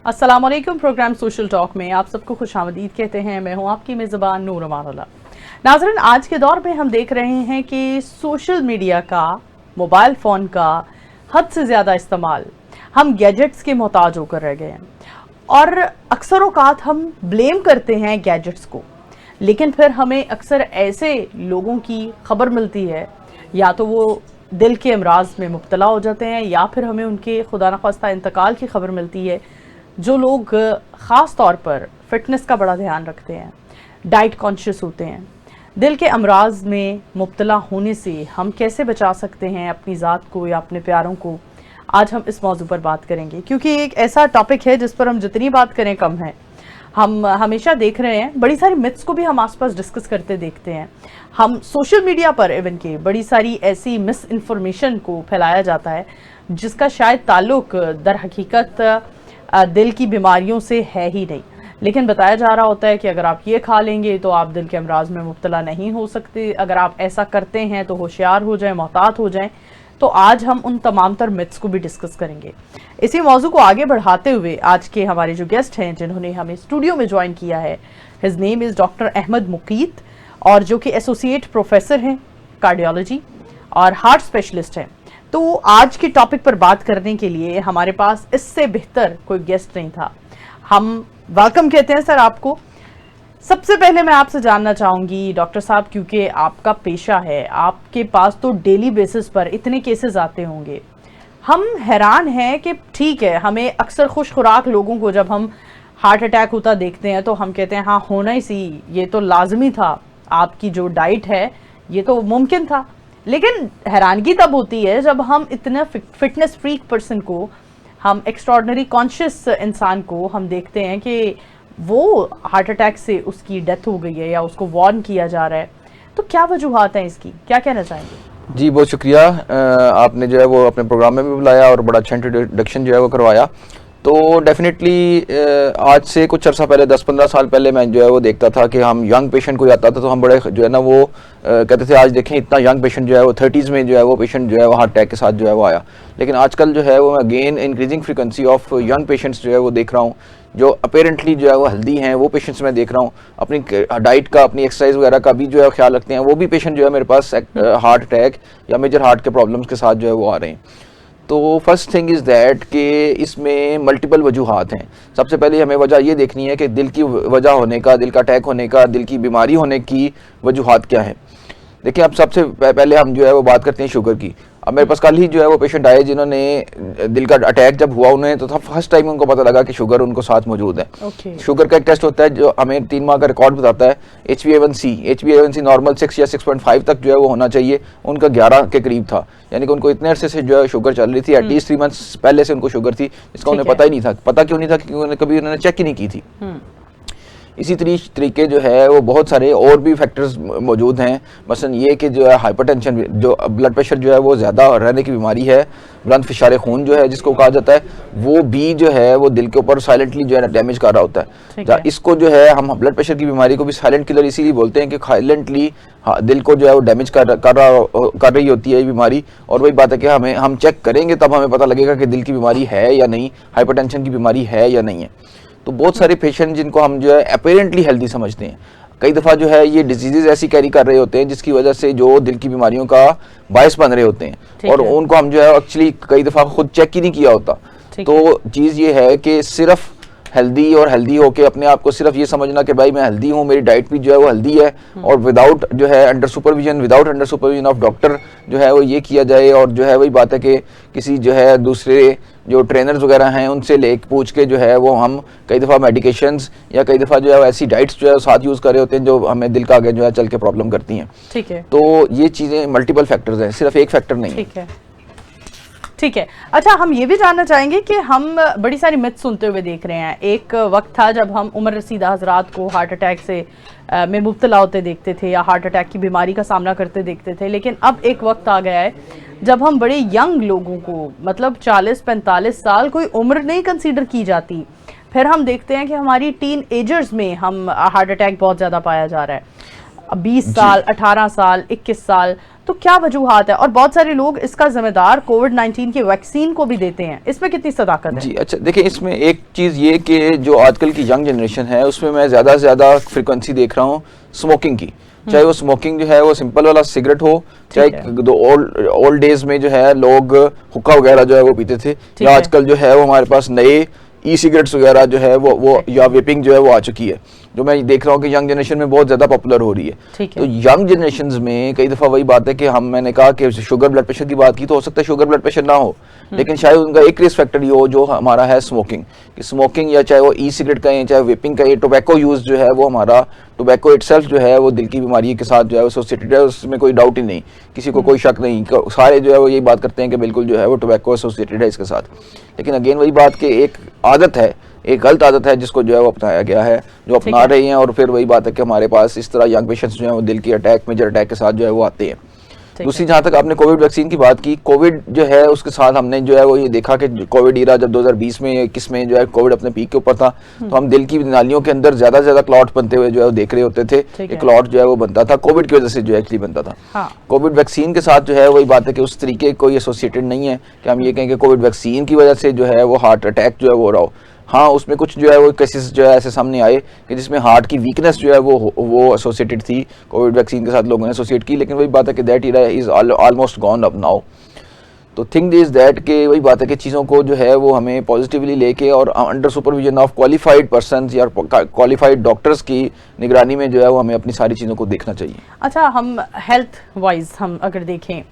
अस्सलामुअलैकुम। Programme social talk में आप सबको खुशामदीद कहते हैं। मैं हूं आपकी मेज़बान नूर अमानुल्लाह। नाज़रीन, आज के दौर में हम देख रहे हैं कि सोशल मीडिया का, मोबाइल फ़ोन का हद से ज़्यादा इस्तेमाल, हम गैजेट्स के मोहताज होकर रह गए हैं और अक्सर औक़ात हम ब्लेम करते हैं गैजेट्स को, लेकिन फिर हमें अक्सर ऐसे लोगों की खबर मिलती है या तो वो दिल के अमराज में मुब्तला हो जाते हैं या फिर हमें उनके खुदा न खास्ता इंतकाल की खबर मिलती है। जो लोग ख़ास तौर पर फ़िटनेस का बड़ा ध्यान रखते हैं, डाइट कॉन्शियस होते हैं, दिल के अमराज में मुब्तला होने से हम कैसे बचा सकते हैं अपनी ज़ात को या अपने प्यारों को, आज हम इस मौजू पर बात करेंगे, क्योंकि एक ऐसा टॉपिक है जिस पर हम जितनी बात करें कम है। हम हमेशा देख रहे हैं, बड़ी सारी मिथ्स को भी हम आसपास डिस्कस करते देखते हैं। हम सोशल मीडिया पर इवन के बड़ी सारी ऐसी मिस इन्फॉर्मेशन को फैलाया जाता है जिसका शायद ताल्लुक दर हकीकत दिल की बीमारियों से है ही नहीं, लेकिन बताया जा रहा होता है कि अगर आप ये खा लेंगे तो आप दिल के अमराज में मुब्तला नहीं हो सकते, अगर आप ऐसा करते हैं तो होशियार हो जाएं, मोहतात हो जाएं। तो आज हम उन तमाम तर मिथ्स को भी डिस्कस करेंगे। इसी मौजू को आगे बढ़ाते हुए आज के हमारे जो गेस्ट हैं जिन्होंने हमें स्टूडियो में ज्वाइन किया है, his name is doctor Ahmed Mukeet, और जो कि एसोसिएट प्रोफेसर हैं कार्डियोलॉजी और हार्ट स्पेशलिस्ट हैं। तो आज के टॉपिक पर बात करने के लिए हमारे पास इससे बेहतर कोई गेस्ट नहीं था। हम वेलकम कहते हैं सर आपको। सबसे पहले मैं आपसे जानना चाहूँगी डॉक्टर साहब, क्योंकि आपका पेशा है, आपके पास तो डेली बेसिस पर इतने केसेस आते होंगे, हम हैरान हैं कि ठीक है, हमें अक्सर खुश खुराक लोगों को जब हम हार्ट अटैक होता देखते हैं तो हम कहते हैं हाँ होना ही सी, ये तो लाजमी था, आपकी जो डाइट है ये तो मुमकिन था। लेकिन हैरानगी तब होती है जब हम इतना फिटनेस फ्रीक पर्सन को, हम एक्स्ट्रॉर्डनरी कॉन्शियस इंसान को हम देखते हैं कि वो हार्ट अटैक से उसकी डेथ हो गई है या उसको वार्न किया जा रहा है। तो क्या वजूहात हैं इसकी, क्या कहना चाहेंगे? जी बहुत शुक्रिया, आपने जो है वो अपने प्रोग्राम में भी बुलाया और बड़ा अच्छा इंट्रोडक्शन जो है वो करवाया। तो डेफिनेटली आज से कुछ अर्सा पहले, 10-15 साल पहले मैं जो है वो देखता था कि हम यंग पेशेंट को आता था तो हम बड़े जो है ना वो कहते थे आज देखें इतना यंग पेशेंट जो है वो 30s में जो है वो पेशेंट जो है वो हार्ट अटैक के साथ जो है वो आया। लेकिन आजकल जो है वो मैं again increasing frequency of young patients जो है वो देख रहा हूँ, जो अपेरेंटली जो है वो हेल्दी हैं, वो पेशेंट्स मैं देख रहा हूँ, अपनी डाइट का, अपनी एक्सरसाइज वगैरह का भी जो है ख्याल रखते हैं, वो भी पेशेंट जो है मेरे पास हार्ट अटैक या मेजर हार्ट के प्रॉब्लम्स के साथ जो है वो आ रहे हैं। तो फर्स्ट थिंग इज़ दैट कि इसमें मल्टीपल वजूहात हैं। सबसे पहले हमें वजह ये देखनी है कि दिल की वजह होने का, दिल का अटैक होने का, दिल की बीमारी होने की वजूहात क्या है। देखिए, अब सबसे पहले हम जो है वो बात करते हैं शुगर की। अब मेरे पास कल ही जो है वो पेशेंट आए जिन्होंने दिल का अटैक जब हुआ उन्हें, तो था फर्स्ट टाइम उनको पता लगा कि शुगर उनको साथ मौजूद है। शुगर का एक टेस्ट होता है जो हमें 3 माह का रिकॉर्ड बताता है। HbA1c नॉर्मल 6 या 6.5 तक जो है वो होना चाहिए, उनका 11 के करीब था। यानी कि उनको इतने अरसे से जो है शुगर चल रही थी, एटलीस्ट 3 मंथ्स पहले से उनको शुगर थी, जिसका उन्हें पता ही नहीं था। पता क्यों नहीं था? क्योंकि कभी उन्होंने चेक ही नहीं की थी। इसी तरीके जो है वो बहुत सारे और भी फैक्टर्स मौजूद हैं। मसलन ये कि जो है हाइपरटेंशन, जो ब्लड प्रेशर जो है वो ज़्यादा रहने की बीमारी है, बुलंद फिशार खून जो है जिसको कहा जाता है, वो भी जो है वो दिल के ऊपर साइलेंटली जो है डैमेज कर रहा होता है। इसको जो है हम ब्लड प्रेशर की बीमारी को भी साइलेंट किलर इसीलिए बोलते हैं कि साइलेंटली दिल को जो है वो डैमेज कर रही होती है ये बीमारी। और वही बात है कि हम चेक करेंगे तब हमें पता लगेगा कि दिल की बीमारी है या नहीं, हाइपरटेंशन की बीमारी है या नहीं है। तो बहुत सारे पेशेंट जिनको हम जो है अपेरेंटली हेल्दी समझते हैं, कई दफ़ा जो है ये डिजीज़ ऐसी कैरी कर रहे होते हैं जिसकी वजह से जो दिल की बीमारियों का बायस बन रहे होते हैं, और उनको हम जो है एक्चुअली कई दफ़ा खुद चेक ही नहीं किया होता। तो चीज़ ये है कि सिर्फ हेल्दी और हेल्दी होके अपने आप को सिर्फ ये समझना कि भाई मैं हेल्दी हूँ, मेरी डाइट भी जो है वो हेल्दी है, और विदाउट जो है अंडर सुपरविजन ऑफ डॉक्टर जो है वो ये किया जाए। और जो है वही बात है कि किसी जो है दूसरे जो ट्रेनर्स वगैरह हैं उनसे पूछ के जो है वो हम कई दफ़ा मेडिकेशंस या कई दफ़ा जो है ऐसी डाइट्स जो है साथ यूज़ कर रहे होते हैं जो हमें दिल का आगे जो है चल के प्रॉब्लम करती हैं। ठीक है। तो ये चीज़ें मल्टीपल फैक्टर्स हैं, सिर्फ एक फैक्टर नहीं है। ठीक है। अच्छा, हम ये भी जानना चाहेंगे कि हम बड़ी सारी मिथ सुनते हुए देख रहे हैं। एक वक्त था जब हम उम्र रसीदा हजरात को हार्ट अटैक से में मुब्तला होते देखते थे या हार्ट अटैक की बीमारी का सामना करते देखते थे, लेकिन अब एक वक्त आ गया है जब हम बड़े यंग लोगों को, मतलब 40-45 साल कोई उम्र नहीं कंसीडर की जाती, फिर हम देखते हैं कि हमारी टीन एजर्स में हम हार्ट अटैक बहुत ज़्यादा पाया जा रहा है। 20 साल, 18 साल, 21 साल। तो क्या वजूहात है? और बहुत सारे लोग इसका जिम्मेदार कोविड-19 की वैक्सीन को भी देते हैं, इसमें कितनी सदाकत है? जी अच्छा, देखिए इसमें एक चीज़ ये कि जो आजकल की यंग जनरेशन है उसमें मैं ज़्यादा से ज़्यादा फ्रिक्वेंसी देख रहा हूँ स्मोकिंग की। चाहे वो स्मोकिंग जो है वो सिंपल वाला सिगरेट हो, चाहे दो ओल्ड डेज में जो है लोग हुक्का वगैरह जो है वो पीते थे, या आजकल जो है वो हमारे पास नए ई सिगरेट्स वगैरह जो है वो या वेपिंग जो है वो आ चुकी है, जो मैं देख रहा हूँ कि यंग जनरेशन में बहुत ज़्यादा पॉपुलर हो रही है। तो यंग जनरेशन में कई दफ़ा वही बात है कि मैंने कहा कि शुगर ब्लड प्रेशर की बात की, तो हो सकता है शुगर ब्लड प्रेशर ना हो, लेकिन शायद उनका एक रिस्क फैक्टर ये हो जो हमारा है स्मोकिंग, कि स्मोकिंग या चाहे वो ई सिगरेट का चाहे वेपिंग का टोबैको यूज़ जो है वो हमारा टोबैको इटसेल्फ जो है वो दिल की बीमारी के साथ जो है एसोसिएटेड है, उसमें कोई डाउट ही नहीं, किसी को कोई शक नहीं, सारे जो है वो यही बात करते हैं कि बिल्कुल जो है वो टोबैको एसोसिएटेड है इसके साथ। लेकिन अगेन वही बात कि एक आदत है, एक गलत आदत है जिसको जो है वो अपनाया गया है, जो अपना रही हैं, और फिर वही बात है कि हमारे पास इस तरह यंग पेशेंट्स जो है वो दिल की अटैक, मेजर अटैक के साथ जो है वो आते हैं। दूसरी, जहाँ तक आपने कोविड वैक्सीन की बात की, कोविड जो है उसके साथ हमने जो है वो ये देखा कि कोविड ईरा जब 2020 में 21 में जो है कोविड अपने पीक के ऊपर था, तो हम दिल की नालियों के अंदर ज्यादा से ज्यादा क्लॉट बनते हुए जो है वो देख रहे होते थे। ये क्लॉट जो है वो बनता था कोविड की वजह से, जो है एक्चुअली बनता था। कोविड वैक्सीन के साथ जो है वही बात है कि उस तरीके कोई एसोसिएटेड नहीं है कि हम ये कहें कि कोविड वैक्सीन की वजह से जो है वो हार्ट अटैक जो है वो हो रहा हो। हाँ, उसमें कुछ जो है वो केसेस जो है ऐसे सामने आए कि जिसमें हार्ट की वीकनेस जो है वो एसोसिएटेड थी, कोविड वैक्सीन के साथ लोगों ने एसोसिएट की, लेकिन वही बात है कि that era is almost gone up now. तो थिंग इज दैट कि वही बात है कि चीज़ों को जो है वो हमें पॉजिटिवली लेके और under supervision of qualified persons या क्वालिफाइड डॉक्टर्स की निगरानी में जो है वो हमें अपनी सारी चीज़ों को देखना चाहिए। अच्छा, हम हेल्थ वाइज हम अगर देखें,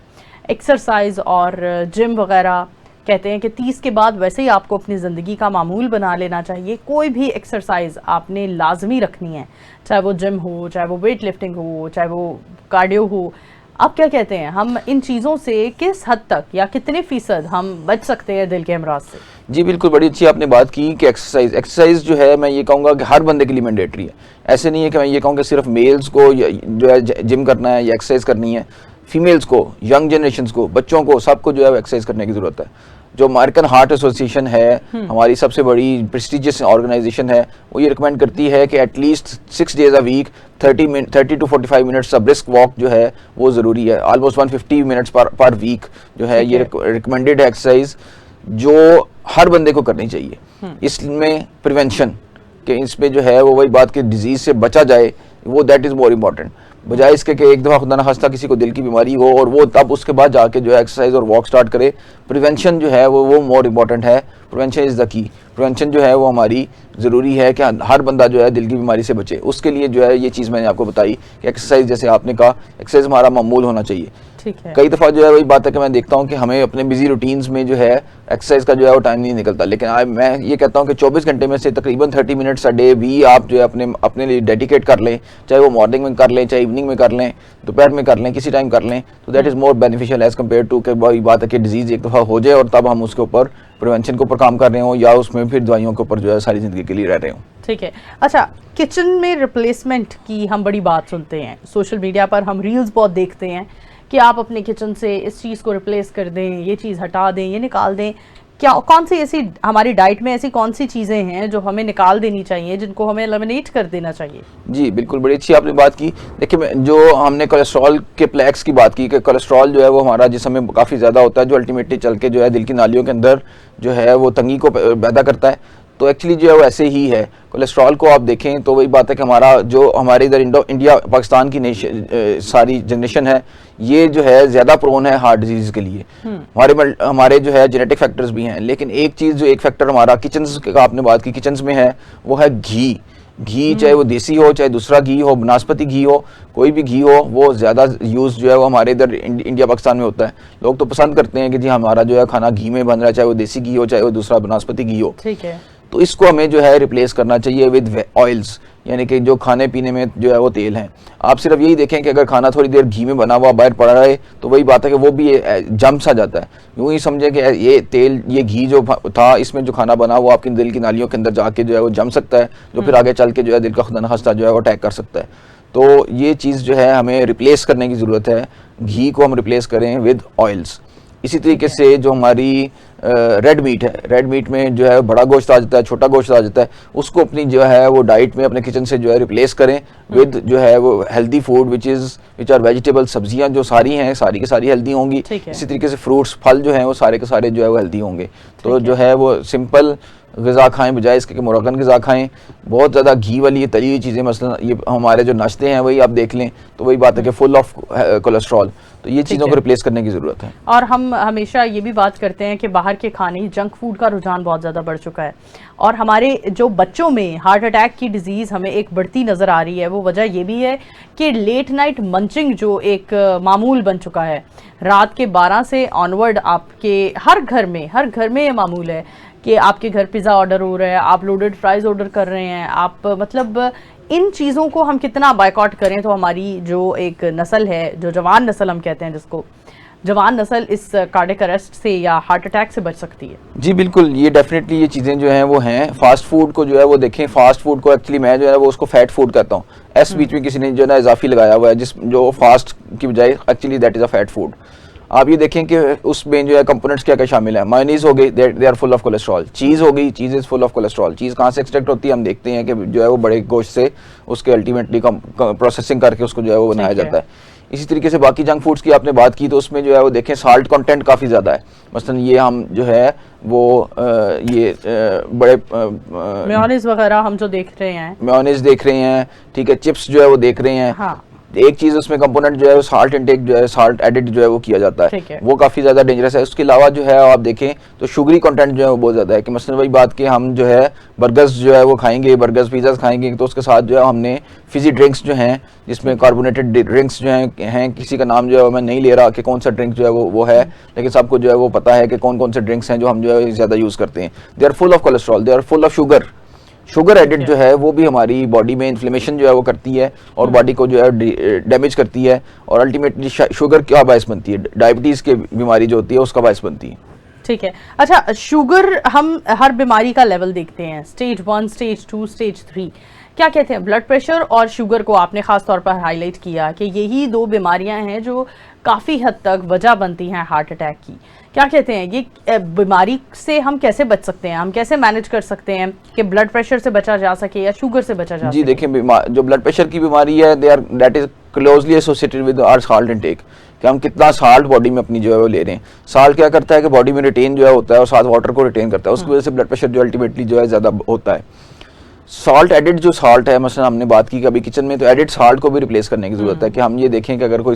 एक्सरसाइज और जिम वगैरह कहते हैं कि 30 के बाद वैसे ही आपको अपनी ज़िंदगी का मामूल बना लेना चाहिए। कोई भी एक्सरसाइज आपने लाजमी रखनी है, चाहे वो जिम हो, चाहे वो वेट लिफ्टिंग हो, चाहे वो कार्डियो हो। आप क्या कहते हैं, हम इन चीज़ों से किस हद तक या कितने फीसद हम बच सकते हैं दिल के अमराज से? जी बिल्कुल, बड़ी अच्छी आपने बात की कि एक्सरसाइज जो है मैं ये कहूँगा कि हर बंदे के लिए मैंडेटरी है। ऐसे नहीं है कि मैं ये कहूँ कि सिर्फ मेल्स को जो है जिम करना है या एक्सरसाइज करनी है, फीमेल्स को, यंग जनरेशन को, बच्चों को, सबको जो है एक्सरसाइज करने की ज़रूरत है। जो अमेरिकन हार्ट एसोसिएशन है, हमारी सबसे बड़ी प्रेस्टिजियस ऑर्गेनाइजेशन है, वो ये रिकमेंड करती है कि at least 6 days a week 30 to 45 minutes का ब्रिस्क वॉक जो है वो ज़रूरी है। ऑलमोस्ट 150 मिनट्स पर वीक जो है ये रिकमेंडेड एक्सरसाइज जो हर बंदे को करनी चाहिए। इसमें प्रिवेंशन के इसमें जो है वो वही बात कि डिजीज़ से बचा जाए, वो दैट इज़ मोर इम्पॉर्टेंट, बजाय इसके कि एक दफ़ा खुदा न खास्ता किसी को दिल की बीमारी हो और वो तब उसके बाद जाके जो है एक्सरसाइज और वॉक स्टार्ट करे। प्रिवेंशन जो है वो मोर इम्पॉर्टेंट है। Prevention is the key. Prevention जो है वो हमारी ज़रूरी है कि हर बंदा जो है दिल की बीमारी से बचे। उसके लिए जो है ये चीज़ मैंने आपको बताई कि एक्सरसाइज, जैसे आपने कहा, एक्सरसाइज हमारा मामूल होना चाहिए। कई दफ़ा जो है वही बात है कि मैं देखता हूँ कि हमें अपने बिजी रूटीन्स में जो है एक्सरसाइज का जो है वो टाइम नहीं निकलता, लेकिन मैं ये कहता हूँ कि 24 घंटे में से तकरीबन 30 मिनट्स अ डे भी आप जो है अपने लिए डेडिकेट कर लें, चाहे वो मॉर्निंग में कर लें, चाहे इवनिंग में कर लें, दोपहर में कर लें, किसी टाइम कर लें, तो that is more beneficial as compare to कि वही बात है कि डिजीज़ एक दफ़ा हो जाए और तब हम उसके ऊपर प्रिवेंशन के ऊपर काम कर रहे हो या उसमें फिर दवाइयों के ऊपर जो है सारी ज़िंदगी के लिए रह रहे हो। ठीक है। अच्छा, किचन में रिप्लेसमेंट की हम बड़ी बात सुनते हैं, सोशल मीडिया पर हम रील्स बहुत देखते हैं कि आप अपने किचन से इस चीज़ को रिप्लेस कर दें, ये चीज़ हटा दें, ये निकाल दें। क्या कौन सी ऐसी हमारी डाइट में ऐसी कौन सी चीज़ें हैं जो हमें निकाल देनी चाहिए, जिनको हमें एलिमिनेट कर देना चाहिए? जी बिल्कुल, बड़ी अच्छी आपने बात की। देखिए, जो हमने कोलेस्ट्रॉल के प्लेक्स की बात की कि कोलेस्ट्रॉल जो है वो हमारा जिस्म में काफ़ी ज़्यादा होता है, जो अल्टीमेटली चल के जो है दिल की नालियों के अंदर जो है वो तंगी को पैदा करता है। तो एक्चुअली जो है वो ऐसे ही है। कोलेस्ट्रॉल को आप देखें तो वही बात है कि हमारे इधर इंडिया पाकिस्तान की सारी जनरेशन है, ये जो है ज़्यादा प्रोन है हार्ट डिजीज़ के लिए। हमारे जो है जेनेटिक फैक्टर्स भी हैं, लेकिन एक फैक्टर हमारा किचन्स का आपने बात की, किचन्स में है, वो है घी। चाहे वो देसी हो, चाहे दूसरा घी हो, बनास्पति घी हो, कोई भी घी हो, वो ज़्यादा यूज़ जो है वो हमारे इधर इंडिया पाकिस्तान में होता है। लोग तो पसंद करते हैं कि जी हमारा जो है खाना घी में बन रहा है, चाहे वो देसी घी हो, चाहे वो दूसरा बनास्पति घी हो। ठीक है। तो इसको हमें जो है रिप्लेस करना चाहिए विद ऑयल्स, यानी कि जो खाने पीने में जो है वो तेल हैं। आप सिर्फ यही देखें कि अगर खाना थोड़ी देर घी में बना हुआ बाहर पड़ा रहे तो वही बात है कि वो भी जम सा जाता है। यूँ ही समझें कि ये तेल, ये घी जो था, इसमें जो खाना बना वो आपकी दिल की नालियों के अंदर जाके जो है वो जम सकता है, जो फिर आगे चल के जो है दिल का खुदा न खास्ता जो है वो अटैक कर सकता है। तो ये चीज़ जो है हमें रिप्लेस करने की ज़रूरत है। घी को हम रिप्लेस करें विद ऑयल्स। इसी तरीके से जो हमारी रेड मीट है, रेड मीट में जो है बड़ा गोश्त आ जाता है, छोटा गोश्त आ जाता है, उसको अपनी जो है वो डाइट में अपने किचन से जो है रिप्लेस करें विद जो है वो healthy food which are vegetable, सब्जियां जो सारी हैं सारी की सारी हेल्दी होंगी। इसी तरीके से फ्रूट्स फल जो हैं वो सारे के सारे जो है वो हेल्दी होंगे। तो जो है वो सिंपल ग़िज़ा खाएं बजाय इसके कि मुरक्कन ग़िज़ा खाएं। बहुत ज़्यादा घी वाली ये तली हुई चीज़ें, मसलन ये हमारे जो नाश्ते हैं वही आप देख लें तो वही बात है कि फुल ऑफ कोलेस्ट्रॉल, तो ये चीज़ों को रिप्लेस करने की ज़रूरत है। और हम हमेशा ये भी बात करते हैं कि बाहर के खाने, जंक फूड का रुझान बहुत ज़्यादा बढ़ चुका है और हमारे जो बच्चों में हार्ट अटैक की डिजीज़ हमें एक बढ़ती नज़र आ रही है। वो वजह ये भी है कि लेट नाइट मंचिंग जो एक मामूल बन चुका है, रात के 12 से ऑनवर्ड आपके हर घर में ये मामूल है कि आपके घर पिज़्ज़ा ऑर्डर हो रहा है, आप लोडेड फ्राइज़ ऑर्डर कर रहे हैं, आप मतलब इन चीज़ों को हम कितना बायकॉट करें तो हमारी जो एक नस्ल है, जो जवान नस्ल हम कहते हैं जिसको, जवान नस्ल इस कार्डियक अरेस्ट से या हार्ट अटैक से बच सकती है। जी बिल्कुल, ये डेफिनेटली ये चीज़ें जो हैं वो हैं। फास्ट फूड को जो है वो देखें, फास्ट फूड को एक्चुअली मैं जो है वो उसको फैट फूड कहता हूँ। एस बीच में किसी ने जो है ना इजाफी लगाया हुआ है, जिस जो फास्ट की बजाय actually that is a fat food. आप ये देखें कि उसमें जो है कंपोनेंट्स क्या क्या शामिल है। मायोनीज हो गई, they are full of cholesterol. Cheese हो गई, cheese is full of cholesterol. Cheese कहाँ से एक्सट्रैक्ट होती है हम देखते हैं कि जो है वो बड़े गोश्त से उसके अल्टीमेटली प्रोसेसिंग करके उसको जो है वो बनाया जाता है। इसी तरीके से बाकी जंक फूड्स की आपने बात की तो उसमें जो है वो देखें साल्ट कंटेंट काफ़ी ज़्यादा है। मसलन ये हम जो है वो बड़े मेयोनीज वगैरह हम जो देख रहे हैं, मेयोनीज देख रहे हैं, ठीक है, चिप्स जो है वो देख रहे हैं। हाँ। एक चीज़ उसमें कंपोनेंट जो है वो साल्ट इंटेक जो है, साल्ट एडिड जो है वो किया जाता है, वो काफ़ी ज़्यादा डेंजरस है। उसके अलावा जो है आप देखें तो शुगरी कंटेंट जो है वो बहुत ज़्यादा है कि मसलन वही बात कि हम जो है बर्गर्स जो है वो खाएंगे, बर्गर्स पिज़्ज़ास खाएंगे तो उसके साथ जो है हमने फिजी ड्रिंक्स जो हैं जिसमें कार्बोनेटेड ड्रिंक्स जो हैं किसी का नाम जो है मैं नहीं ले रहा कि कौन सा ड्रिंक जो है वो है, लेकिन सबको जो है वो पता है कि कौन कौन से ड्रिंक्स हैं जो हम जो है ज़्यादा यूज़ करते हैं। They are full of cholesterol, they are full of sugar added जो है वो भी हमारी बॉडी में इन्फ्लेमेशन जो है वो करती है और बॉडी को जो है डैमेज करती है और अल्टीमेटली शुगर क्या बायस बनती है, डायबिटीज़ की बीमारी जो होती है उसका बायस बनती है। ठीक है। अच्छा, शुगर हम हर बीमारी का लेवल देखते हैं, स्टेज 1, स्टेज 2, स्टेज 3। क्या कहते हैं, ब्लड प्रेशर और शुगर को आपने ख़ास तौर पर हाईलाइट किया कि यही दो बीमारियां हैं जो काफ़ी हद तक वजह बनती हैं हार्ट अटैक की। क्या कहते हैं, ये बीमारी से हम कैसे बच सकते हैं, हम कैसे मैनेज कर सकते हैं कि ब्लड प्रेशर से बचा जा सके या शुगर से बचा जा सके? जी देखिए, जो ब्लड प्रेशर की बीमारी है that is closely associated with our salt intake, कि हम कितना साल्ट बॉडी में अपनी जो है वो ले रहे हैं। साल्ट क्या करता है कि बॉडी में रिटेन जो है होता है और साथ वाटर को रिटेन करता है, उसकी वजह से ब्लड प्रेशर जो अल्टीमेटली जो है ज़्यादा होता है। सॉल्ट एडिड जो साल्ट है, मसलन हमने बात की कभी किचन में, तो एडिड साल्ट को भी रिप्लेस करने की जरूरत है कि हम ये देखें कि अगर कोई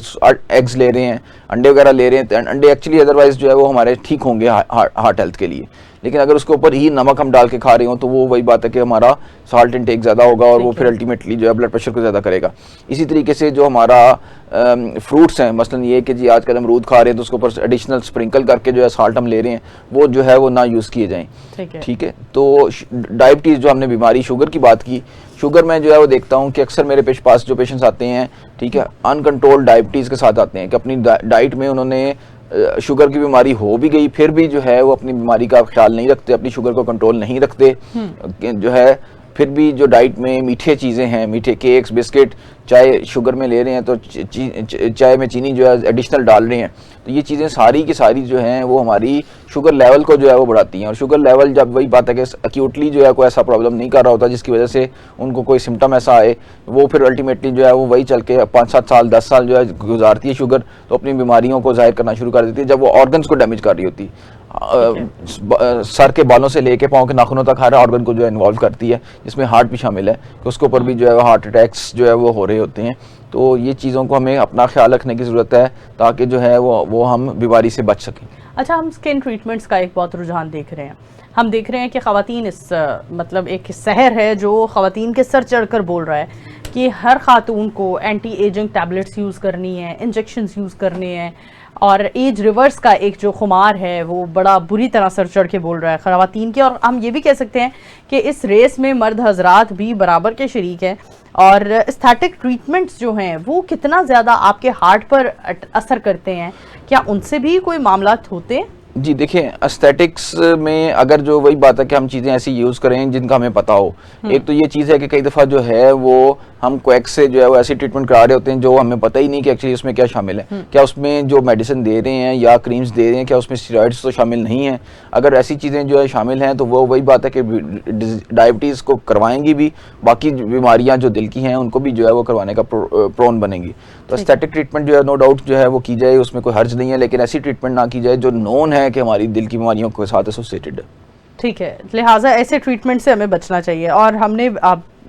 एग्स ले रहे हैं, अंडे वगैरह ले रहे हैं, तो अंडे एक्चुअली अदरवाइज जो है वो हमारे ठीक होंगे हार्ट हेल्थ के लिए, लेकिन अगर उसके ऊपर ही नमक हम डाल के खा रहे हो तो वो वही बात है कि हमारा साल्ट इंटेक ज़्यादा होगा और वो फिर अल्टीमेटली जो है ब्लड प्रेशर को ज़्यादा करेगा। इसी तरीके से जो हमारा फ्रूट्स हैं, मसलन ये कि जी आजकल अमरूद खा रहे हैं तो उसके ऊपर एडिशनल स्प्रिंकल करके जो है साल्ट हम ले रहे हैं, वो जो है वो ना यूज़ किए जाएँ। ठीक है। तो डायबिटीज़ जो हमने बीमारी शुगर की बात की, शुगर में जो है वो देखता हूँ कि अक्सर मेरे पास जो पेशेंट्स आते हैं, ठीक है, अनकंट्रोल्ड डायबिटीज़ के साथ आते हैं कि अपनी डाइट में उन्होंने शुगर की बीमारी हो भी गई फिर भी जो है वो अपनी बीमारी का ख्याल नहीं रखते, अपनी शुगर को कंट्रोल नहीं रखते, जो है फिर भी जो डाइट में मीठे चीज़ें हैं, मीठे केक्स, बिस्किट, चाय शुगर में ले रहे हैं तो चाय में चीनी जो है एडिशनल डाल रहे हैं, तो ये चीज़ें सारी की सारी जो हैं वो हमारी शुगर लेवल को जो है वो बढ़ाती हैं। और शुगर लेवल जब वही बात है कि एक्यूटली जो है कोई ऐसा प्रॉब्लम नहीं कर रहा होता जिसकी वजह से उनको कोई सिम्टम ऐसा आए, वो फिर अल्टीमेटली जो है वो वही चल के 5-7 साल 10 साल जो है गुजारती है शुगर, तो अपनी बीमारियों को जाहिर करना शुरू कर देती है जब वो ऑर्गन्स को डैमेज कर रही होती है। सर के बालों से लेके पाँव के नाखूनों तक हर ऑर्गन को जो है इन्वॉल्व करती है, जिसमें हार्ट भी शामिल है, कि उसके ऊपर भी जो है वो हार्ट अटैक्स जो है वो हो रहे होते हैं। तो ये चीज़ों को हमें अपना ख्याल रखने की ज़रूरत है ताकि जो है वो हम बीमारी से बच सकें। अच्छा, हम स्किन ट्रीटमेंट्स का एक बहुत रुझान देख रहे हैं। हम देख रहे हैं कि ख़वातीन इस मतलब एक शहर है जो ख़वातीन के सर चढ़कर बोल रहा है कि हर ख़ातून को एंटी एजिंग टैबलेट्स यूज़ करनी है, इंजेक्शंस यूज़ करने हैं, और एज रिवर्स का एक जो खुमार है वो बड़ा बुरी तरह सर चढ़ के बोल रहा है ख़वातीन के। और हम ये भी कह सकते हैं कि इस रेस में मर्द हजरात भी बराबर के शरीक हैं, और एस्थेटिक ट्रीटमेंट्स जो हैं वो कितना ज़्यादा आपके हार्ट पर असर करते हैं, क्या उनसे भी कोई मामला होते हैं? जी देखिए, एस्थेटिक्स में अगर जो वही बात है कि हम चीज़ें ऐसी यूज़ करें जिनका हमें पता हो। एक तो ये चीज़ है कि कई दफ़ा जो है वो हम क्वैक से जो है वो ऐसी ट्रीटमेंट करा रहे होते हैं जो हमें पता ही नहीं कि एक्चुअली उसमें क्या शामिल है। क्या उसमें जो मेडिसिन दे रहे हैं या क्रीम्स दे रहे हैं, क्या उसमें स्टेरॉइड्स तो शामिल नहीं है। अगर ऐसी चीज़ें जो है शामिल हैं तो वो वही बात है कि डायबिटीज़ को करवाएंगी भी, बाकी बीमारियाँ जो दिल की हैं उनको भी जो है वो करवाने का प्रोन बनेंगी। तो एस्थेटिक ट्रीटमेंट जो है नो डाउट जो है वो की जाए, उसमें कोई हर्ज नहीं है, लेकिन ऐसी ट्रीटमेंट ना की जाए जो नोन है कि हमारी दिल की बीमारियों के साथ एसोसिएटेड है। ठीक है, लिहाजा ऐसे ट्रीटमेंट से हमें बचना चाहिए। और हमने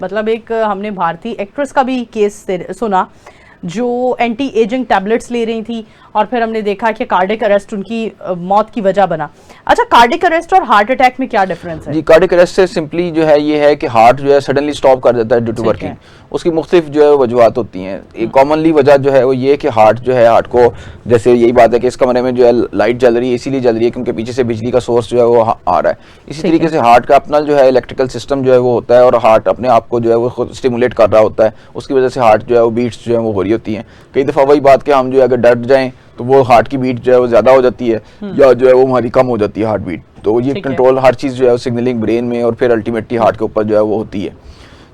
मतलब एक हमने भारतीय एक्ट्रेस का भी केस सुना जो एंटी एजिंग टैबलेट्स ले रही थी और फिर हमने देखा कि कार्डिक अरेस्ट उनकी मौत की वजह बना। अच्छा, कार्डिक अरेस्ट और हार्ट अटैक में क्या डिफरेंस है? जी, कार्डिक अरेस्ट से सिंपली जो है ये है कि हार्ट जो है सडनली स्टॉप कर देता है ड्यू टू वर्किंग। उसकी मुख्तलिफ जो है वजूहत होती हैं। एक कॉमनली वजह जो है वो ये कि हार्ट जो है, हार्ट को जैसे यही बात है कि इस कमरे में जो है लाइट जल रही है, इसीलिए जल रही है क्योंकि पीछे से बिजली का सोर्स जो है वो आ रहा है। इसी तरीके से हार्ट का अपना जो है इलेक्ट्रिकल सिस्टम जो है वो होता है और हार्ट अपने आप को जो है वो स्टिमुलेट कर रहा होता है। उसकी वजह से हार्ट जो है वो बीट्स जो है वो हो रही होती हैं। कई दफ़ा वही बात कि हम जो है अगर डर जाएं तो वो हार्ट की बीट जो है वो ज़्यादा हो जाती है या जो है वो हमारी कम हो जाती है हार्ट बीट। तो ये कंट्रोल हर चीज़ जो है सिग्नलिंग ब्रेन में और फिर अल्टीमेटली हार्ट के ऊपर जो है वो होती है।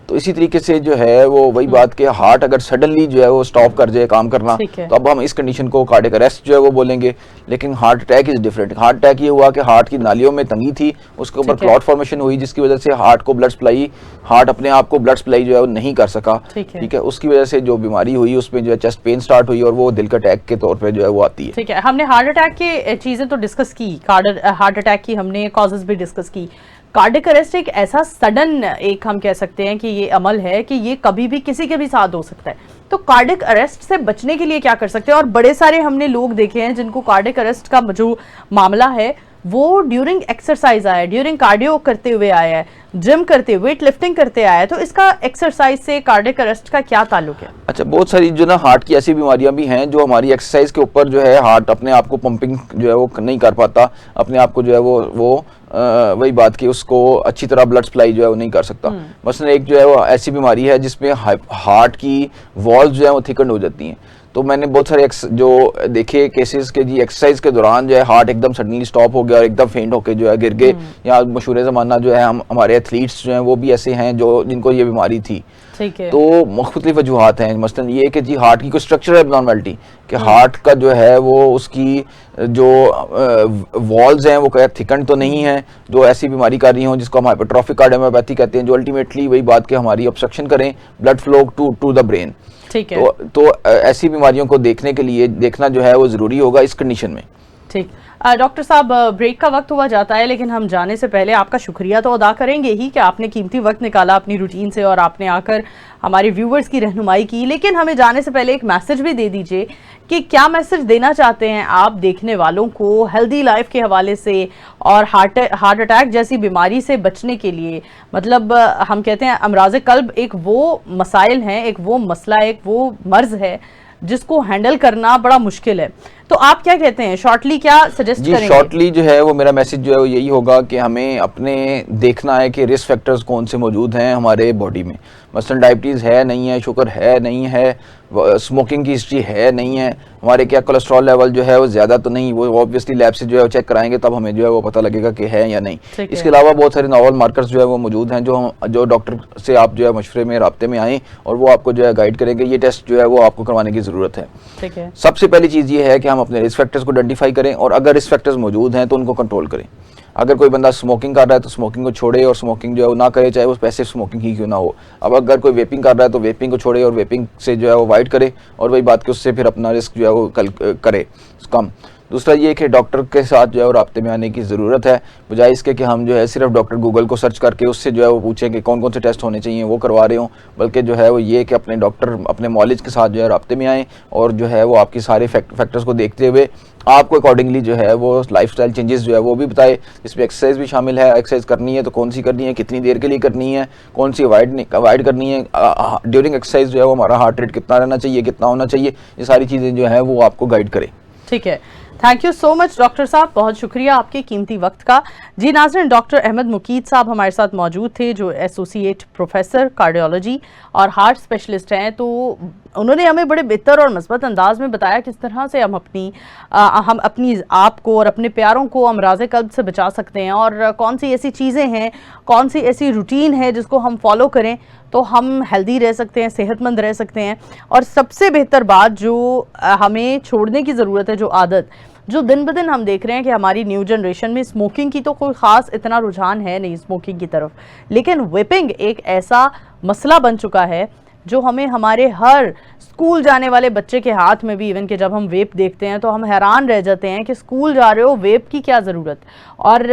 तो इसी तरीके से जो है वो वही बात कि हार्ट अगर सडनली जो है वो स्टॉप कर जाए काम करना तो अब हम इस कंडीशन को कार्डियक अरेस्ट जो है वो बोलेंगे। लेकिन heart attack is different. Heart attack ये हुआ कि हार्ट की नालियों में तंगी थी, उसके ऊपर क्लॉट फॉर्मेशन हुई जिसकी वजह से हार्ट को ब्लड सप्लाई, हार्ट अपने आप को ब्लड सप्लाई जो है वो नहीं कर सका। ठीक है, उसकी वजह से जो बीमारी हुई उसमें जो है चेस्ट पेन स्टार्ट हुई और वो दिल का अटैक के तौर पर जो है वो आती है। ठीक है, हमने हार्ट अटैक की चीजें तो डिस्कस की, हार्ट अटैक की हमने कॉजेज भी डिस्कस की। कार्डियक अरेस्ट एक ऐसा सडन, एक हम कह सकते हैं कि ये अमल है कि ये कभी भी किसी के भी साथ हो सकता है। तो कार्डियक अरेस्ट से बचने के लिए क्या कर सकते हैं? और बड़े सारे हमने लोग देखे हैं जिनको कार्डियक अरेस्ट का जो मामला है वो ड्यूरिंग एक्सरसाइज आया, ड्यूरिंग कार्डियो करते हुए आया है, जिम करते, वेट लिफ्टिंग करते आया है। तो इसका एक्सरसाइज से कार्डियक अरेस्ट का क्या ताल्लुक है? अच्छा, बहुत सारी जो ना हार्ट की ऐसी बीमारियां भी हैं जो हमारी एक्सरसाइज के ऊपर जो है हार्ट अपने आप को पंपिंग जो है वो नहीं कर पाता, अपने आप को जो है वो वही बात कि उसको अच्छी तरह ब्लड सप्लाई जो है वो नहीं कर सकता। मसलन एक जो है वो ऐसी बीमारी है जिसमें हार्ट की वॉल्व जो है वो थिकन हो जाती हैं। तो मैंने बहुत सारे जो देखे केसेस के जी एक्सरसाइज के दौरान जो है हार्ट एकदम सडनली स्टॉप हो गया और एकदम फेंट होके जो है गिर गए। या मशहूर ज़माना जो है हमारे एथलीट्स जो हैं वो भी ऐसे हैं जो जिनको ये बीमारी थी। ठीक है। तो मुख्तलिफ वजूहत हैं। मसलन ये कि जी हार्ट की कोई स्ट्रक्चरल एबनॉर्मलिटी कि हार्ट का जो है वो उसकी जो वॉल्स हैं वो क्या थिकन तो नहीं है जो ऐसी बीमारी कर रही हों जिसको हम हाइपरट्रॉफिक कार्डियोमायोपैथी कहते हैं, जो अल्टीमेटली वही बात कि हमारी ऑब्स्ट्रक्शन करें blood flow to the brain. ठीक है। तो ऐसी बीमारियों को देखने के लिए देखना जो है वो ज़रूरी होगा इस कंडीशन में। ठीक, डॉक्टर साहब ब्रेक का वक्त हुआ जाता है, लेकिन हम जाने से पहले आपका शुक्रिया तो अदा करेंगे ही कि आपने कीमती वक्त निकाला अपनी रूटीन से और आपने आकर हमारे व्यूवर्स की रहनुमाई की। लेकिन हमें जाने से पहले एक मैसेज भी दे दीजिए कि क्या मैसेज देना चाहते हैं आप देखने वालों को हेल्दी लाइफ के हवाले से और हार्ट अटैक जैसी बीमारी से बचने के लिए। मतलब हम कहते हैं अमराज कल्ब एक वो मसाइल हैं, एक वो मसला, एक वो मर्ज है जिसको हैंडल करना बड़ा मुश्किल है। तो आप क्या कहते हैं, शॉर्टली क्या सजेस्ट करेंगे? शॉर्टली जो है वो मेरा मैसेज जो है वो यही होगा कि हमें अपने देखना है कि रिस्क फैक्टर्स कौन से मौजूद हैं हमारे बॉडी में। मसलन डायबिटीज़ है नहीं है, शुगर है नहीं है, स्मोकिंग की हिस्ट्री है नहीं है, हमारे क्या कोलेस्ट्रॉल लेवल जो है वो ज़्यादा तो नहीं, वो ऑब्वियसली लैब से जो है वो चेक कराएंगे तब हमें जो है वो पता लगेगा कि है या नहीं। इसके अलावा बहुत सारे नॉवल मार्कर्स जो है वो मौजूद हैं जो डॉक्टर से आप जो है मशवरे में राब्ते में आएँ और वो आपको जो है गाइड करेंगे। ये टेस्ट जो है वो आपको करवाने की ज़रूरत है। ठीक है। सबसे पहली चीज़ ये है कि हम अपने रिस्क फैक्टर्स को आइडेंटिफाई करें और अगर रिस्क फैक्टर्स मौजूद हैं तो उनको कंट्रोल करें। अगर कोई बंदा स्मोकिंग कर रहा है तो स्मोकिंग को छोड़े और स्मोकिंग जो है वो ना करे, चाहे वो पैसिव स्मोकिंग ही क्यों ना हो। अब अगर कोई वेपिंग कर रहा है तो वेपिंग को छोड़े और वेपिंग से जो है वो अवॉइड करे और वही बात कि उससे फिर अपना रिस्क जो है वो करे कम। दूसरा ये कि डॉक्टर के साथ जो है वो राब्ते में आने की ज़रूरत है, बजाय इसके कि हम जो है सिर्फ डॉक्टर गूगल को सर्च करके उससे जो है वो पूछें कि कौन कौन से टेस्ट होने चाहिए वो करवा रहे हों। बल्कि जो है वो ये कि अपने डॉक्टर अपने मॉलेज के साथ जो है राब्ते में आएँ और जो है वो आपकी सारे फैक्टर्स को देखते हुए आपको अकॉर्डिंगली जो है वो लाइफस्टाइल चेंजेस जो है वो भी बताए। इसमें एक्सरसाइज भी शामिल है, एक्सरसाइज करनी है तो कौन सी करनी है, कितनी देर के लिए करनी है, कौन सी अवॉइड करनी है, ड्यूरिंग एक्सरसाइज जो है वो हमारा हार्ट रेट कितना रहना चाहिए, कितना होना चाहिए, ये सारी चीज़ें जो है वो आपको गाइड करें। ठीक है, thank you so much doctor साहब, बहुत शुक्रिया आपके कीमती वक्त का। जी नाज़रीन, डॉक्टर अहमद मुकीद साहब हमारे साथ मौजूद थे जो एसोसिएट प्रोफेसर कार्डियोलॉजी और हार्ट स्पेशलिस्ट हैं। तो उन्होंने हमें बड़े बेहतर और मस्बत अंदाज में बताया किस तरह से हम अपनी आप को और अपने प्यारों को अमराज कल्ब से बचा सकते हैं, और कौन सी ऐसी चीज़ें हैं, कौन सी ऐसी रूटीन है जिसको हम फॉलो करें तो हम हेल्दी रह सकते हैं, सेहतमंद रह सकते हैं। और सबसे बेहतर बात जो हमें छोड़ने की ज़रूरत है, जो आदत जो दिन ब दिन हम देख रहे हैं कि हमारी न्यू जनरेशन में स्मोकिंग की तो कोई ख़ास इतना रुझान है नहीं स्मोकिंग की तरफ, लेकिन वेपिंग एक ऐसा मसला बन चुका है जो हमें हमारे हर स्कूल जाने वाले बच्चे के हाथ में भी, इवन कि जब हम वेप देखते हैं तो हम हैरान रह जाते हैं कि स्कूल जा रहे हो, वेप की क्या ज़रूरत। और